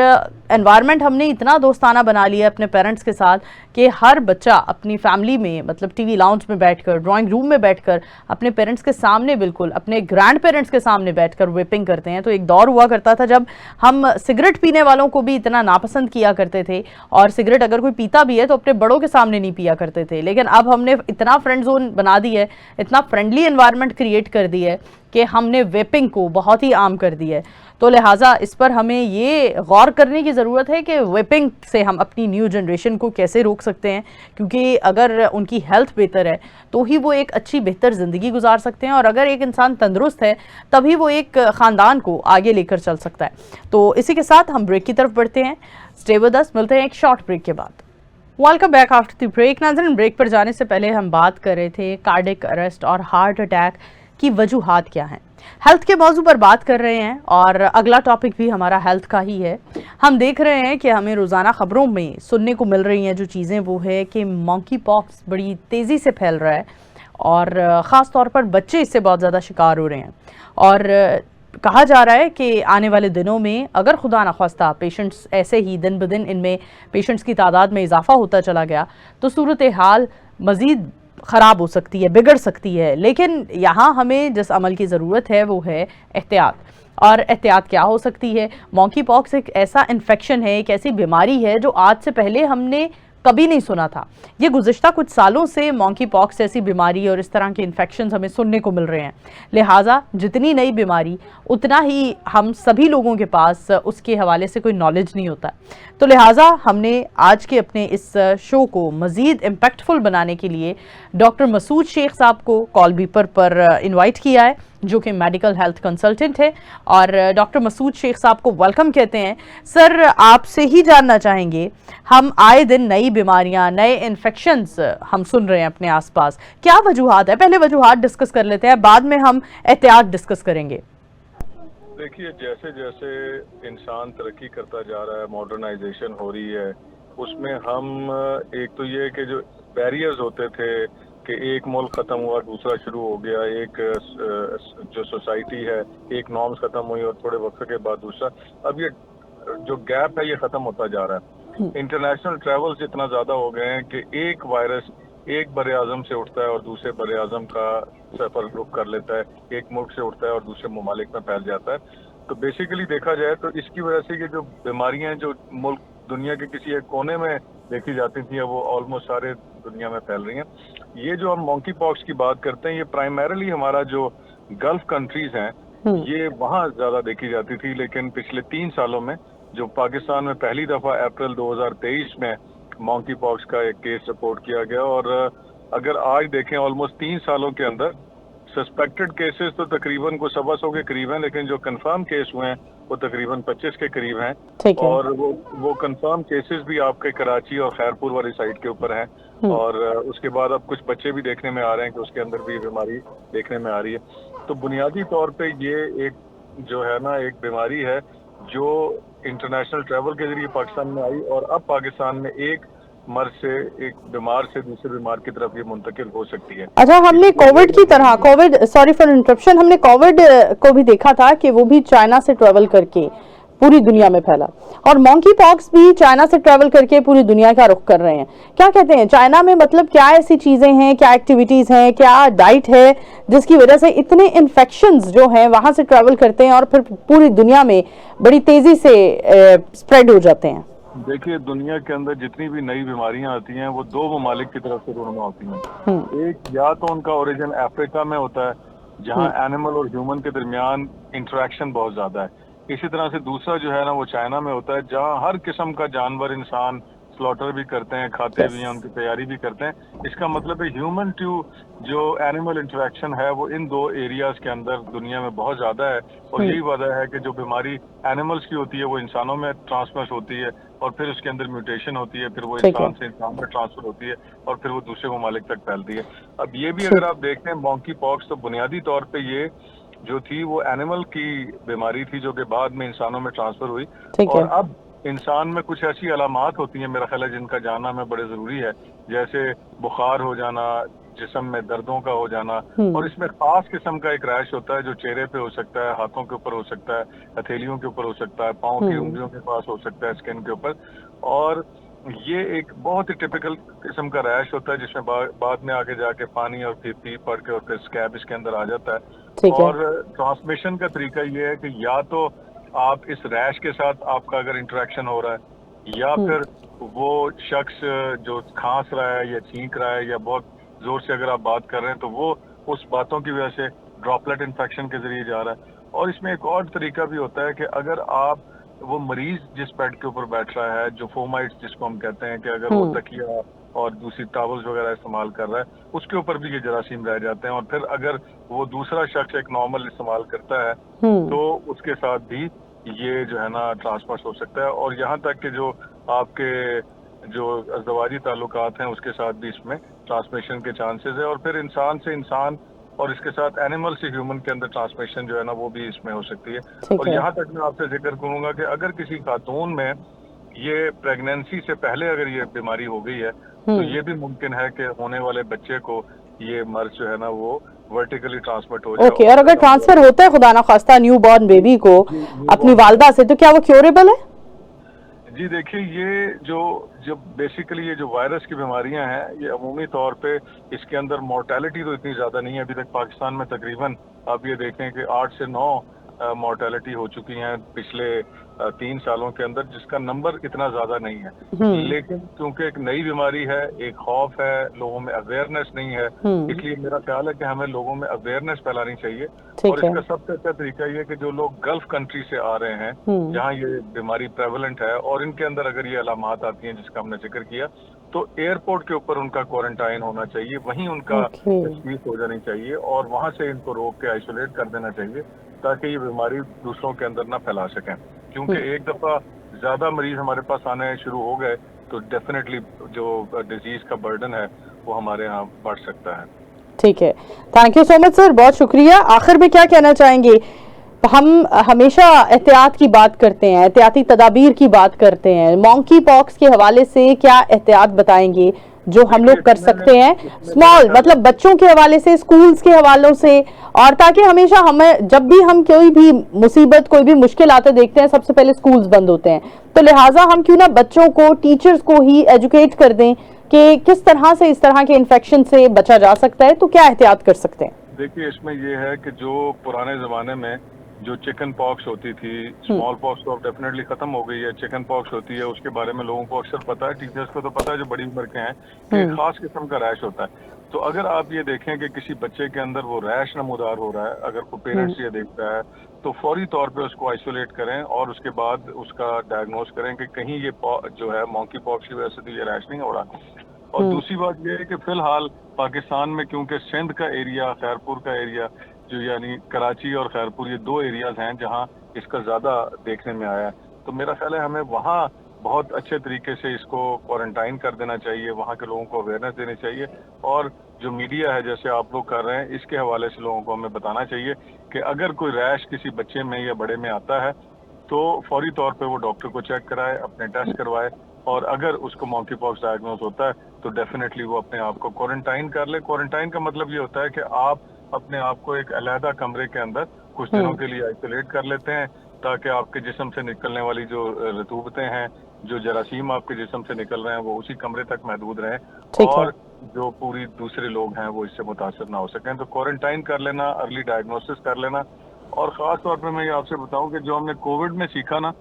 एनवायरनमेंट हमने इतना दोस्ताना बना लिया अपने पेरेंट्स के साथ कि हर बच्चा अपनी फैमिली में, मतलब टीवी लाउंज में बैठकर, ड्राइंग रूम में बैठकर, अपने पेरेंट्स के सामने, बिल्कुल अपने ग्रैंड पेरेंट्स के सामने बैठकर वेपिंग करते हैं। तो एक दौर हुआ करता था जब हम सिगरेट पीने वालों को भी इतना नापसंद किया करते थे, और सिगरेट अगर कोई पीता भी है तो अपने बड़ों के सामने नहीं पिया करते थे। लेकिन अब हमने इतना फ्रेंड जोन बना दी है, इतना फ्रेंडली एनवायरनमेंट क्रिएट कर दी है कि हमने वेपिंग को बहुत ही आम कर दिया है। तो लिहाजा इस पर हमें ये गौर करने की ज़रूरत है कि वेपिंग से हम अपनी न्यू जनरेशन को कैसे रोक सकते हैं, क्योंकि अगर उनकी हेल्थ बेहतर है तो ही वो एक अच्छी बेहतर ज़िंदगी गुजार सकते हैं, और अगर एक इंसान तंदुरुस्त है तभी वो एक ख़ानदान को आगे लेकर चल सकता है। तो इसी के साथ हम ब्रेक की तरफ बढ़ते हैं। स्टे विद अस, मिलते हैं एक शॉर्ट ब्रेक के बाद। Welcome back after the break. नाज़रीन, ब्रेक पर जाने से पहले हम बात कर रहे थे कार्डियक अरेस्ट और हार्ट अटैक की वजूहात क्या हैं। हेल्थ के मौजू पर बात कर रहे हैं और अगला टॉपिक भी हमारा हेल्थ का ही है। हम देख रहे हैं कि हमें रोज़ाना ख़बरों में सुनने को मिल रही हैं जो चीज़ें, वो है कि मंकी पॉक्स बड़ी तेज़ी से फैल रहा है और ख़ास तौर पर बच्चे इससे बहुत ज़्यादा शिकार हो रहे हैं। और कहा जा रहा है कि आने वाले दिनों में अगर खुदा न ख्वास्ता पेशेंट्स ऐसे ही दिन ब दिन इनमें पेशेंट्स की तादाद में इजाफा होता चला गया तो सूरत हाल मज़ीद ख़राब हो सकती है, बिगड़ सकती है। लेकिन यहाँ हमें जिस अमल की ज़रूरत है वो है एहतियात। और एहतियात क्या हो सकती है? मंकी पॉक्स एक ऐसा इन्फेक्शन है, एक ऐसी बीमारी है जो आज से पहले हमने कभी नहीं सुना था। ये गुज़िश्ता कुछ सालों से मंकी पॉक्स जैसी बीमारी और इस तरह के इन्फेक्शंस हमें सुनने को मिल रहे हैं। लिहाजा जितनी नई बीमारी उतना ही हम सभी लोगों के पास उसके हवाले से कोई नॉलेज नहीं होता। तो लिहाजा हमने आज के अपने इस शो को मज़ीद इम्पैक्टफुल बनाने के लिए डॉक्टर मसूद शेख साहब को कॉल बीपर पर इन्वाइट किया है, जो कि मेडिकल हेल्थ कंसल्टेंट है। और डॉक्टर मसूद शेख साहब को वेलकम कहते हैं। सर, आपसे ही जानना चाहेंगे, हम आए दिन नई बीमारियां, नए इन्फेक्शंस हम सुन रहे हैं अपने आसपास, क्या वजूहात है? पहले वजूहात डिस्कस कर लेते हैं, बाद में हम एहतियात डिस्कस करेंगे। देखिए, जैसे जैसे इंसान तरक्की करता जा रहा है, मॉडर्नाइजेशन हो रही है, उसमें हम एक तो ये कि जो बैरियर्स होते थे कि एक मुल्क ख़त्म हुआ दूसरा शुरू हो गया, एक जो सोसाइटी है एक नॉर्म्स ख़त्म हुई और थोड़े वक्त के बाद दूसरा, अब ये जो गैप है ये ख़त्म होता जा रहा है। इंटरनेशनल ट्रैवल्स इतना ज़्यादा हो गए हैं कि एक वायरस एक बर आज़म से उठता है और दूसरे बर आज़म का सफ़र रुक कर लेता है, एक मुल्क से उठता है और दूसरे ममालिक में फैल जाता है। तो बेसिकली देखा जाए तो इसकी वजह से ये जो बीमारियां जो मुल्क दुनिया के किसी एक कोने में देखी जाती थी वो ऑलमोस्ट सारे दुनिया में फैल रही हैं। ये जो हम मंकी पॉक्स की बात करते हैं ये प्राइमरीली हमारा जो गल्फ कंट्रीज हैं ये वहाँ ज़्यादा देखी जाती थी, लेकिन पिछले 3 सालों में जो पाकिस्तान में पहली दफ़ा अप्रैल 2023 में मंकी पॉक्स का एक केस रिपोर्ट किया गया, और अगर आज देखें ऑलमोस्ट 3 सालों के अंदर सस्पेक्टेड केसेस तो तकरीबन को 125 के करीब हैं, लेकिन जो कंफर्म केस हुए हैं वो तकरीबन 25 के करीब हैं। और वो कंफर्म केसेस भी आपके कराची और खैरपुर वाली साइड के ऊपर हैं। और उसके बाद अब कुछ बच्चे भी देखने में आ रहे हैं कि उसके अंदर भी बीमारी देखने में आ रही है। तो बुनियादी तौर पे ये एक जो है ना एक बीमारी है जो इंटरनेशनल ट्रैवल के जरिए पाकिस्तान में आई, और अब पाकिस्तान में एक मर्ज से, एक बीमार से दूसरे बीमार की तरफ ये मुंतकिल हो सकती है। अच्छा, हमने कोविड की तरह, सॉरी फॉर इंटरप्शन, हमने कोविड को भी देखा था कि वो भी चाइना से ट्रेवल करके पूरी दुनिया में फैला, और मंकी पॉक्स भी चाइना से ट्रेवल करके पूरी दुनिया का रुख कर रहे हैं। क्या कहते हैं चाइना में, मतलब क्या ऐसी चीजें हैं, क्या एक्टिविटीज हैं, क्या डाइट है जिसकी वजह से इतने इन्फेक्शंस जो हैं वहां से ट्रेवल करते हैं और फिर पूरी दुनिया में बड़ी तेजी से स्प्रेड हो जाते हैं? देखिए, दुनिया के अंदर जितनी भी नई बीमारियां आती हैं वो 2 ममालिक की तरफ से रूनमा होती हैं। एक या तो उनका ओरिजिन अफ्रीका में होता है जहां एनिमल और ह्यूमन के दरमियान इंटरेक्शन बहुत ज्यादा है। इसी तरह से दूसरा जो है ना वो चाइना में होता है जहां हर किस्म का जानवर, इंसान स्लॉटर भी करते हैं, खाते भी हैं, उनकी तैयारी भी करते हैं। इसका मतलब है ह्यूमन टू जो एनिमल इंटरेक्शन है वो इन 2 एरियाज के अंदर दुनिया में बहुत ज्यादा है। और यही वजह है कि जो बीमारी एनिमल्स की होती है वो इंसानों में ट्रांसमिट होती है, और फिर उसके अंदर म्यूटेशन होती है, फिर वो इंसान से इंसान में ट्रांसफर होती है, और फिर वो दूसरे ममालिक तक फैलती है। अब ये भी अगर आप देखते हैं मॉन्की पॉक्स, तो बुनियादी तौर पे ये जो थी वो एनिमल की बीमारी थी, जो कि बाद में इंसानों में ट्रांसफर हुई। और अब इंसान में कुछ ऐसी अलामात होती हैं मेरा ख्याल है जिनका जानना हमें बड़े जरूरी है, जैसे बुखार हो जाना, जिस्म में दर्दों का हो जाना, और इसमें खास किस्म का एक रैश होता है जो चेहरे पे हो सकता है, हाथों के ऊपर हो सकता है, हथेलियों के ऊपर हो सकता है, पाँव की उंगलियों के पास हो सकता है, स्किन के ऊपर। और ये एक बहुत ही टिपिकल किस्म का रैश होता है जिसमें बाद में आके जाके पानी और पी पड़ के और फिर स्कैब इसके अंदर आ जाता है। और ट्रांसमिशन का तरीका ये है कि या तो आप इस रैश के साथ आपका अगर इंटरेक्शन हो रहा है, या फिर वो शख्स जो खांस रहा है या छींक रहा है या बहुत जोर से अगर आप बात कर रहे हैं, तो वो उस बातों की वजह से ड्रॉपलेट इन्फेक्शन के जरिए जा रहा है। और इसमें एक और तरीका भी होता है कि अगर आप वो मरीज जिस बेड के ऊपर बैठ रहा है, जो फोमाइट्स जिसको हम कहते हैं, कि अगर वो तकिया और दूसरी टॉवल्स वगैरह इस्तेमाल कर रहा है, उसके ऊपर भी ये जरासीम रह जाते हैं। और फिर अगर वो दूसरा शख्स एक नॉर्मल इस्तेमाल करता है तो उसके साथ भी ये जो है ना ट्रांसफर हो सकता है। और यहाँ तक कि जो आपके जो अज़दवाजी ताल्लुकात हैं उसके साथ भी इसमें ट्रांसमिशन के चांसेस है। और फिर इंसान से इंसान और इसके साथ एनिमल से ह्यूमन के अंदर ट्रांसमिशन जो है ना वो भी इसमें हो सकती है। और यहाँ तक मैं आपसे जिक्र करूंगा कि अगर किसी खातून में ये प्रेगनेंसी से पहले अगर ये बीमारी हो गई है, तो ये भी मुमकिन है कि होने वाले बच्चे को ये मर्ज जो है ना वो वर्टिकली ट्रांसमिट हो जाए। और अगर ट्रांसफर होता है खुदा ना खास्ता न्यू बॉर्न बेबी को अपनी वालदा से, तो क्या वो क्योरेबल है? जी देखिए, ये जो बेसिकली ये जो वायरस की बीमारियां हैं, ये अमूमी तौर पे इसके अंदर मोर्टेलिटी तो इतनी ज़्यादा नहीं है। अभी तक पाकिस्तान में तकरीबन आप ये देखें कि 8 से 9 मोर्टेलिटी हो चुकी हैं पिछले 3 सालों के अंदर, जिसका नंबर इतना ज़्यादा नहीं है। लेकिन क्योंकि एक नई बीमारी है, एक खौफ है, लोगों में अवेयरनेस नहीं है, इसलिए मेरा ख्याल है कि हमें लोगों में अवेयरनेस फैलानी चाहिए। और इसका सबसे अच्छा तरीका ये है कि जो लोग गल्फ कंट्री से आ रहे हैं, जहाँ ये बीमारी प्रेवलेंट है और इनके अंदर अगर ये अलामात आती हैं जिसका हमने जिक्र किया, तो एयरपोर्ट के ऊपर उनका क्वारंटाइन होना चाहिए, वहीं उनका तशखीस हो जानी चाहिए, और वहां से इनको रोक के आइसोलेट कर देना चाहिए, ताकि ये बीमारी दूसरों के अंदर ना फैला सकें। क्योंकि एक दफा ज्यादा मरीज हमारे पास आने शुरू हो गए तो डेफिनेटली जो डिजीज का बर्डन है वो हमारे यहाँ बढ़ सकता है। ठीक है, thank you so much sir, बहुत शुक्रिया। आखिर में क्या कहना चाहेंगे? हम हमेशा एहतियात की बात करते हैं, एहतियाती तदाबीर की बात करते हैं, मॉन्की पॉक्स के हवाले से क्या एहतियात बताएंगे जो हम लोग कर सकते हैं, स्मॉल मतलब बच्चों के हवाले से, स्कूल्स के हवालों से, और ताकि हमेशा हमें जब भी हम कोई भी मुसीबत, कोई भी मुश्किल आते देखते हैं, सबसे पहले स्कूल्स बंद होते हैं, तो लिहाजा हम क्यों ना बच्चों को, टीचर्स को ही एजुकेट कर दें कि किस तरह से इस तरह के इन्फेक्शन से बचा जा सकता है। तो क्या एहतियात कर सकते हैं? देखिए, इसमें यह है कि जो पुराने जमाने में जो चिकन पॉक्स होती थी, स्मॉल पॉक्स तो अब डेफिनेटली खत्म हो गई है, चिकन पॉक्स होती है, उसके बारे में लोगों को अक्सर पता है, टीचर्स को तो पता है जो बड़ी उम्र के हैं, कि एक खास किस्म का रैश होता है। तो अगर आप ये देखें कि किसी बच्चे के अंदर वो रैश नमूदार हो रहा है, अगर कोई पेरेंट्स ये देखता है, तो फौरी तौर पे उसको आइसोलेट करें और उसके बाद उसका डायग्नोस करें कि कहीं ये जो है मॉन्की पॉक्स की वजह से तो ये रैश नहीं हो रहा। और दूसरी बात ये है कि फिलहाल पाकिस्तान में क्योंकि सिंध का एरिया, खैरपुर का एरिया, जो यानी कराची और खैरपुर, ये 2 एरियाज हैं जहां इसका ज्यादा देखने में आया है, तो मेरा ख्याल है हमें वहां बहुत अच्छे तरीके से इसको क्वारंटाइन कर देना चाहिए, वहां के लोगों को अवेयरनेस देनी चाहिए। और जो मीडिया है जैसे आप लोग कर रहे हैं, इसके हवाले से लोगों को हमें बताना चाहिए कि अगर कोई रैश किसी बच्चे में या बड़े में आता है तो फौरी तौर पे वो डॉक्टर को चेक कराए, अपने टेस्ट करवाए, और अगर उसको मॉन्की पॉक्स डायग्नोस होता है तो डेफिनेटली वो अपने आप को क्वारंटाइन कर ले। क्वारंटाइन का मतलब ये होता है कि आप अपने आप को एक अलहदा कमरे के अंदर कुछ दिनों के लिए आइसोलेट कर लेते हैं, ताकि आपके जिस्म से निकलने वाली जो रतूबतें हैं, जो जरासीम आपके जिस्म से निकल रहे हैं, वो उसी कमरे तक महदूद रहें, और जो पूरी दूसरे लोग हैं वो इससे मुतासर ना हो सकें। तो क्वारंटाइन कर लेना, अर्ली डायग्नोसिस कर लेना। और खास तौर पे मैं ये आपसे बताऊं कि जो हमने कोविड में सीखा ना,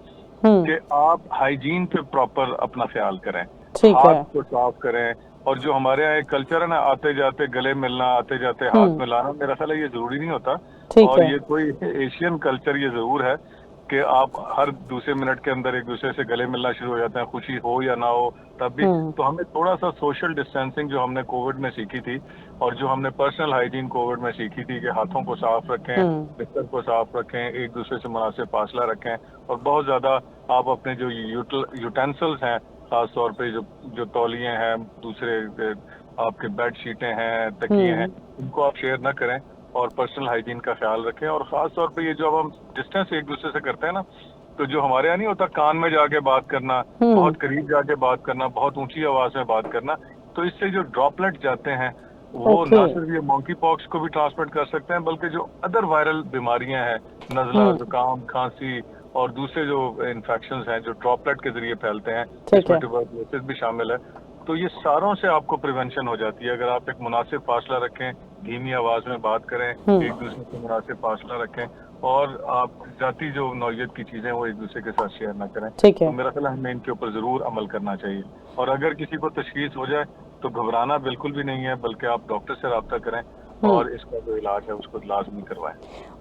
कि आप हाइजीन पे प्रॉपर अपना ख्याल करें, हाथ को साफ करें, और जो हमारे यहाँ एक कल्चर है ना, आते जाते गले मिलना, आते जाते हाथ मिलाना, मेरा ख्याल है ये जरूरी नहीं होता, और ये कोई एशियन कल्चर ये जरूर है कि आप हर दूसरे मिनट के अंदर एक दूसरे से गले मिलना शुरू हो जाते हैं, खुशी हो या ना हो तब भी। तो हमें थोड़ा सा सोशल डिस्टेंसिंग जो हमने कोविड में सीखी थी और जो हमने पर्सनल हाइजीन कोविड में सीखी थी कि हाथों को साफ रखें, बिस्तर को साफ रखें, एक दूसरे से मुनासिब फासला रखें और बहुत ज्यादा आप अपने जो यूटेंसिल्स हैं, खास तौर पे जो तौलिए हैं, दूसरे आपके बेड शीटें हैं, तकिए हैं, इनको आप शेयर ना करें और पर्सनल हाइजीन का ख्याल रखें। और खास तौर पे ये जो अब हम डिस्टेंस एक दूसरे से करते हैं ना, तो जो हमारे यहाँ नहीं होता कान में जाके बात करना, बहुत करीब जाके बात करना, बहुत ऊंची आवाज में बात करना, तो इससे जो ड्रॉपलेट जाते हैं वो ना सिर्फ ये मंकी पॉक्स को भी ट्रांसमिट कर सकते हैं बल्कि जो अदर वायरल बीमारियां हैं, नजला, जुकाम, खांसी और दूसरे जो इन्फेक्शंस हैं जो ड्रॉपलेट के जरिए फैलते हैं, इसमें ट्यूबरकुलोसिस भी शामिल है। तो ये सारों से आपको प्रिवेंशन हो जाती है अगर आप एक मुनासिब फासला रखें, धीमी आवाज में बात करें, एक दूसरे से मुनासिब फासला रखें और आप जाती जो नौयत की चीजें वो एक दूसरे के साथ शेयर ना करें। तो मेरा ख्याल है हमें इनके ऊपर जरूर अमल करना चाहिए। और अगर किसी को तशखीस हो जाए तो घबराना बिल्कुल भी नहीं है, बल्कि आप डॉक्टर से रब्ता करें और इसका जो इलाज है उसको लाजमी करवाएं।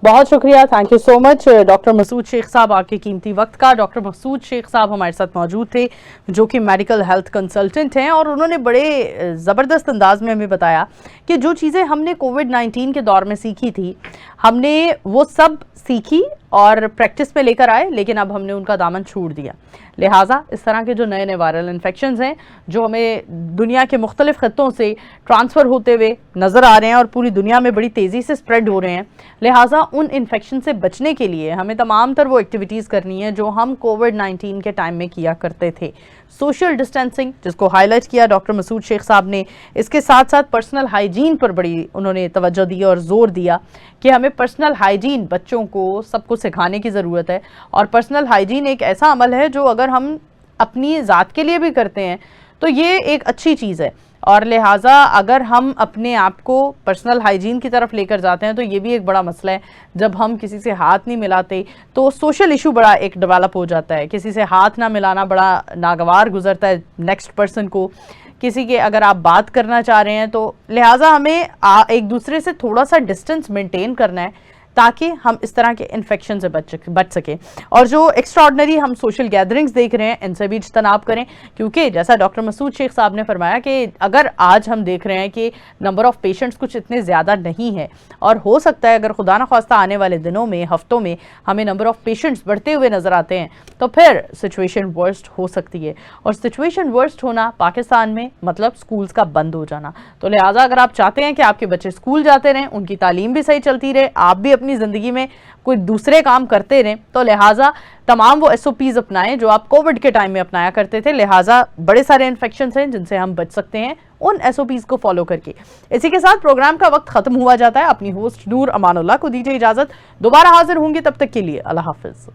बहुत शुक्रिया, thank you so much doctor Masood Shaikh साहब, आपके कीमती वक्त का। डॉक्टर मसूद शेख साहब हमारे साथ मौजूद थे जो कि मेडिकल हेल्थ कंसल्टेंट हैं और उन्होंने बड़े ज़बरदस्त अंदाज में हमें बताया कि जो चीज़ें हमने कोविड-19 के दौर में सीखी थी हमने वो सब सीखी और प्रैक्टिस में लेकर आए, लेकिन अब हमने उनका दामन छोड़ दिया। लिहाजा इस तरह के जो नए नए वायरल इन्फेक्शंस हैं जो हमें दुनिया के मुख्तलिफ खत्तों से ट्रांसफ़र होते हुए नज़र आ रहे हैं और पूरी दुनिया में बड़ी तेज़ी से स्प्रेड हो रहे हैं, लिहाजा उन इन्फेक्शन से बचने के लिए हमें तमाम तर वो एक्टिविटीज़ करनी है जो हम कोविड-19 के टाइम में किया करते थे। सोशल डिस्टेंसिंग जिसको हाईलाइट किया डॉक्टर मसूद शेख साहब ने, इसके साथ साथ पर्सनल हाइजीन पर बड़ी उन्होंने तवज्जो दी और ज़ोर दिया कि हमें पर्सनल हाइजीन बच्चों को सबको सिखाने की ज़रूरत है। और पर्सनल हाइजीन एक ऐसा अमल है जो अगर हम अपनी ज़ात के लिए भी करते हैं तो ये एक अच्छी चीज़ है और लिहाजा अगर हम अपने आप को पर्सनल हाइजीन की तरफ लेकर जाते हैं तो ये भी एक बड़ा मसला है। जब हम किसी से हाथ नहीं मिलाते तो सोशल इशू बड़ा एक डेवलप हो जाता है। किसी से हाथ ना मिलाना बड़ा नागवार गुजरता है नेक्स्ट पर्सन को। किसी के अगर आप बात करना चाह रहे हैं तो लिहाजा हमें एक दूसरे से थोड़ा सा डिस्टेंस मेंटेन करना है ताकि हम इस तरह के इन्फेक्शन से बच सकें। और जो एक्स्ट्राऑर्डिनरी हम सोशल गैदरिंग्स देख रहे हैं इनसे भी इज्तनाब करें, क्योंकि जैसा डॉक्टर मसूद शेख साहब ने फरमाया कि अगर आज हम देख रहे हैं कि नंबर ऑफ़ पेशेंट्स कुछ इतने ज़्यादा नहीं है और हो सकता है अगर खुदा न ख्वास्ता आने वाले दिनों में, हफ्तों में हमें नंबर ऑफ़ पेशेंट्स बढ़ते हुए नज़र आते हैं तो फिर सिचुएशन वर्स्ट हो सकती है। और सिचुएशन वर्स्ट होना पाकिस्तान में मतलब स्कूल्स का बंद हो जाना। तो लिहाजा अगर आप चाहते हैं कि आपके बच्चे स्कूल जाते रहें, उनकी तालीम भी सही चलती रहे, आप भी अपनी ज़िंदगी में कोई दूसरे काम करते रहें, तो लिहाजा तमाम वो SOPs अपनाएं जो आप कोविड के टाइम में अपनाया करते थे। लिहाजा बड़े सारे इन्फेक्शंस हैं जिनसे हम बच सकते हैं उन SOPs को फॉलो करके। इसी के साथ प्रोग्राम का वक्त ख़त्म हुआ जाता है। अपनी होस्ट नूर अमानुल्लाह को दीजिए इजाज़त। दोबारा हाजिर होंगे, तब तक के लिए अल्लाह हाफिज़।